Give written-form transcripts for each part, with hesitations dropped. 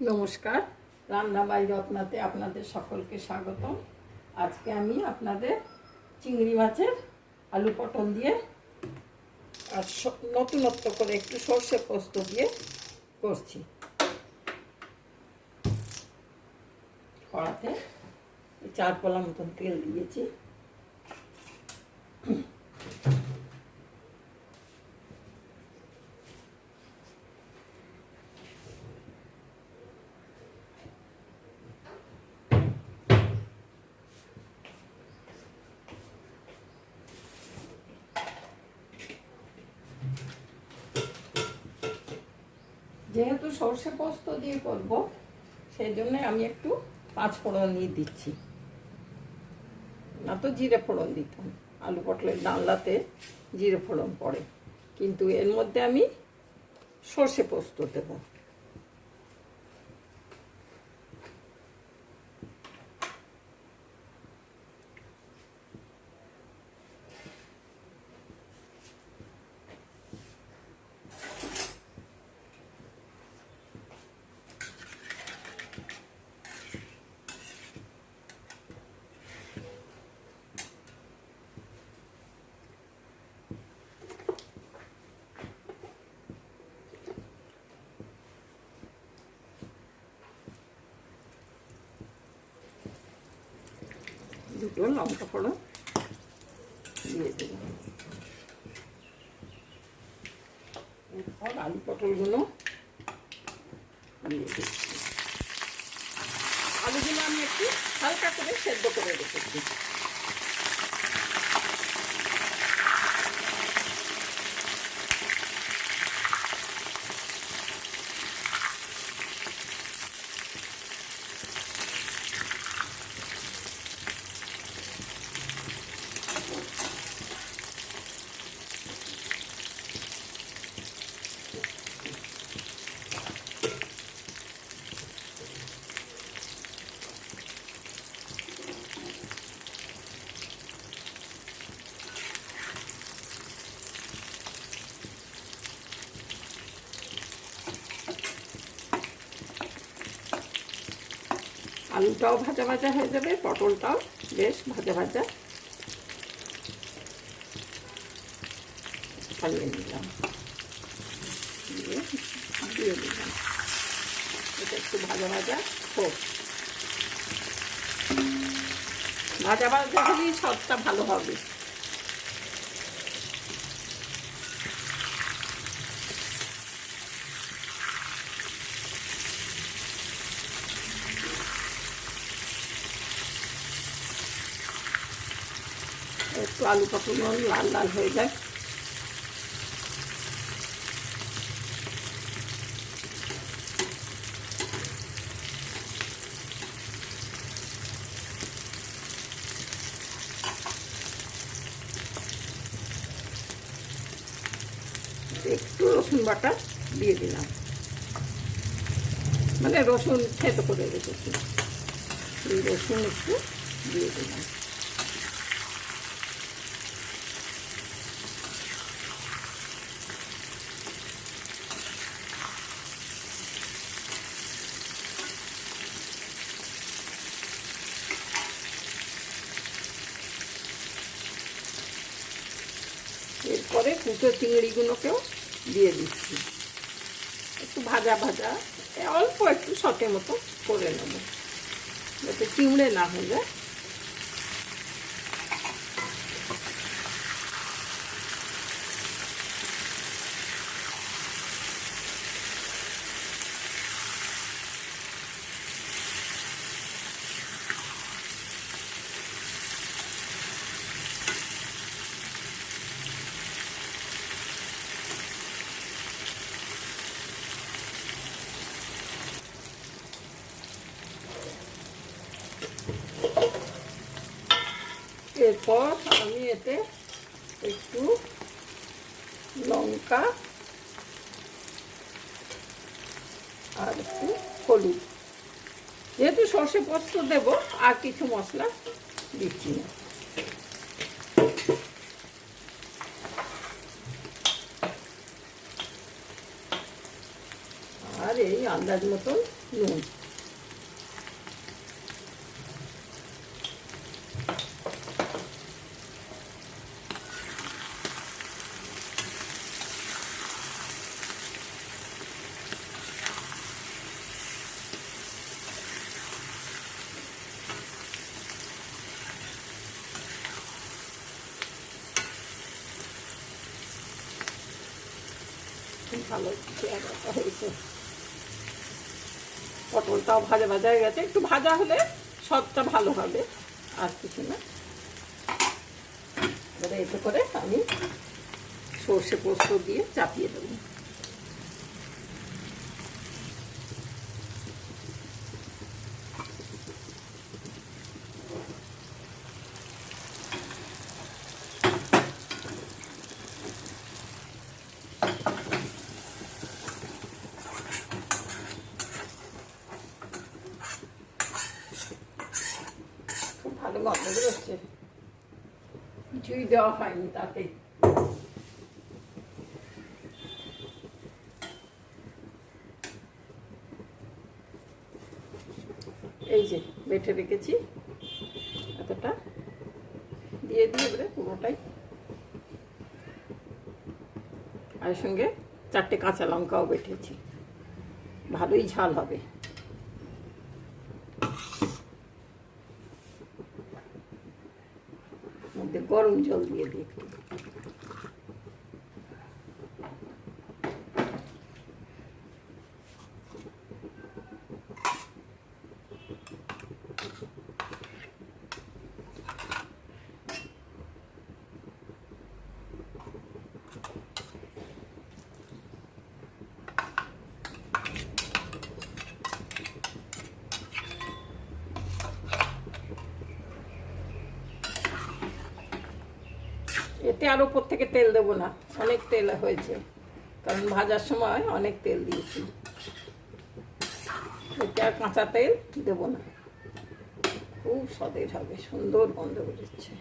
নমস্কার, রান্না বাই রত্নাতে আপনাদের সকলকে স্বাগতম। আজকে আমি আপনাদের চিংড়ি মাছের আলু পটল দিয়ে আর নতুনত্ব করে একটু সর্ষে পোস্ত দিয়ে করছি। কড়াতে 4 কলা মতন তেল দিয়েছি। যেহেতু সর্ষে পোস্ত দিয়ে করব, সেই জন্য আমি একটু 5 ফোড়ন দিয়ে দিচ্ছি। না তো জিরে ফোড়ন দিতাম, আলু পটলের ডালনাতে জিরে ফোড়ন পড়ে, কিন্তু এর মধ্যে আমি সর্ষে পোস্ত দেবো। দুটো লঙ্কা ফোড়ন দিয়ে দিলাম। এরপর আলু পটলগুলো দিয়ে দিচ্ছি। আলুগুলো আমি একটু হালকা করে সেদ্ধ করে রেখেছি। আলুটাও ভাজা ভাজা হয়ে যাবে, পটলটাও বেশ ভাজা ভাজা ছাড়িয়ে নিলাম, দিয়ে দিলাম। এটা একটু ভাজা ভাজা হোক, ভাজা ভাজা হলেই স্বাদটা ভালো হবে। একটু আলু পটল লাল লাল হয়ে যায়। একটু রসুন বাটা দিয়ে দিলাম, মানে রসুন থেতো করে রেখেছি, এই রসুন একটু দিয়ে দিলাম। এরপরে কুচো চিংড়িগুলোকেও দিয়ে দিচ্ছি। একটু ভাজা ভাজা, অল্প একটু সতে মতো করে নেব, যাতে চিংড়ে না হয়ে যায়। এরপর আমি এতে একটু লঙ্কা আর একটু হলুদ, যেহেতু সর্ষে পোস্ত দেব আর কিছু মশলা দিচ্ছি না। আর এই আন্দাজ মতন নুন, ভালো চেহারাটা হয়েছে। পটলটাও ভাজা ভাজা হয়ে গেছে, একটু ভাজা হলে সবটা ভালো হবে, আর কিছু না। এবারে এতে করে আমি সর্ষে পোস্ত দিয়ে চাপিয়ে দেবো। খুব ভালো গন্ধ বেরোচ্ছে, কিছুই দেওয়া হয়নি তাতে। এই যে বেটে রেখেছি এতটা দিয়ে দিয়ে এবারে পুরোটাই, আর সঙ্গে 4টে কাঁচা লঙ্কাও বেটেছি, ভালোই ঝাল হবে। মধ্যে গরম জল দিয়ে দিই একটু। এতে আর ওপর থেকে তেল দেবো না, অনেক তেল হয়েছে, কারণ ভাজার সময় অনেক তেল দিয়েছি। এতে আর কাঁচা তেল দেবো না, খুব স্বাদের হবে, সুন্দর গন্ধ বেরোচ্ছে।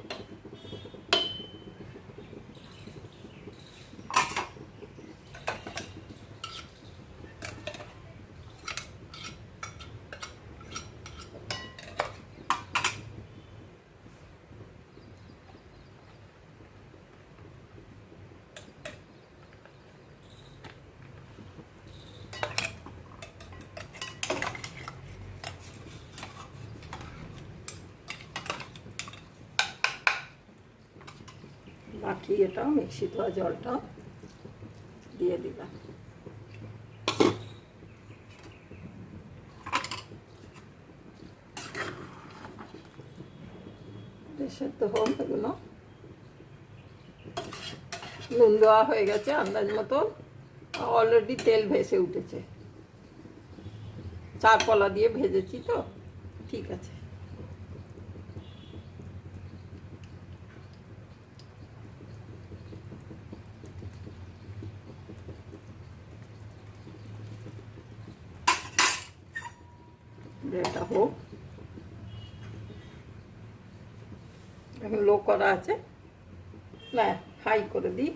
বাকি এটাও মিক্সি ধোয়া জলটা দিয়ে দিলাম। সেদ্ধ হোক এগুলো, নুন দেওয়া হয়ে গেছে আন্দাজ মতো, অলরেডি তেল ভেসে উঠেছে, 4 পলা দিয়ে ভেজেছি তো, ঠিক আছে। এটা হোক, এখন লো করা আছে না, হাই করে দিই,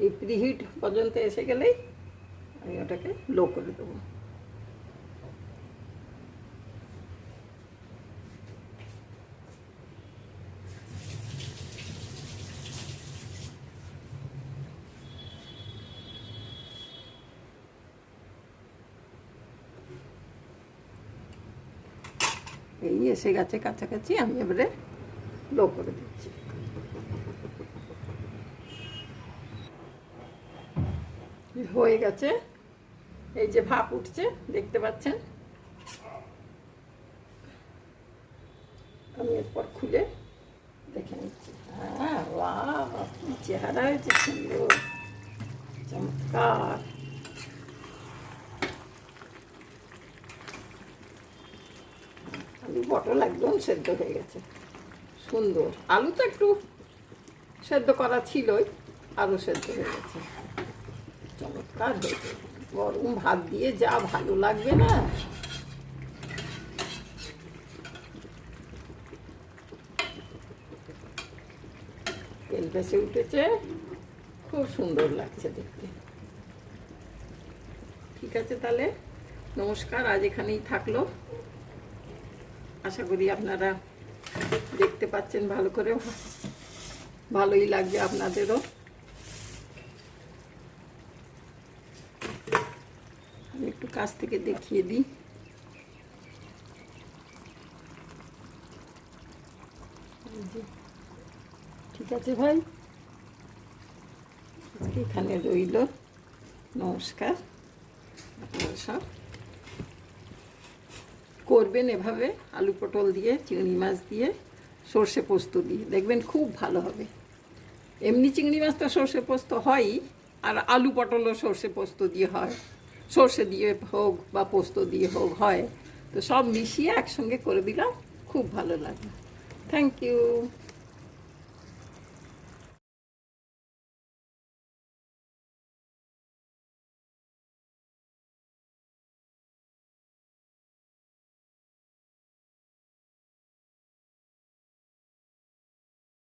এই প্রিহিট পর্যন্ত এসে গেলেই আমি ওটাকে লো করে দেবো। এই এসে গেছে কাছাকাছি, আমি এবারে লো করে দিচ্ছি। হয়ে গেছে, এই যে ভাপ উঠছে দেখতে পাচ্ছেন, আমি এরপর খুলে দেখে নিচ্ছি। হ্যাঁ, বাহ, কি চেহারা হয়েছে, সুন্দর, চমৎকার। আলু পটল একদম সেদ্ধ হয়ে গেছে, সুন্দর। আলু তো একটু সেদ্ধ করা ছিলই, আলু সেদ্ধ হয়ে গেছে, চমৎকার হয়েছে। গরম ভাত দিয়ে যা ভালো লাগবে না। তেল ভেসে উঠেছে, খুব সুন্দর লাগছে দেখতে। ঠিক আছে, তাহলে নমস্কার, আজ এখানেই থাকলো। আশা করি আপনারা দেখতে পাচ্ছেন ভালো করে, ভালোই লাগবে আপনাদেরও। আমি একটু কাছ থেকে দেখিয়ে দিই। ঠিক আছে ভাই, এখানে রইল। নমস্কার। আপনারা সব করবেন এভাবে, আলু পটল দিয়ে, চিংড়ি মাছ দিয়ে, সর্ষে পোস্ত দিয়ে, দেখবেন খুব ভালো হবে। এমনি চিংড়ি মাছ তো সর্ষে পোস্ত হয়ই, আর আলু পটলও সর্ষে পোস্ত দিয়ে হয়, সর্ষে দিয়ে হোক বা পোস্ত দিয়ে হোক হয়। তো সব মিশিয়ে একসঙ্গে করে দিলাম, খুব ভালো লাগবে। Thank you.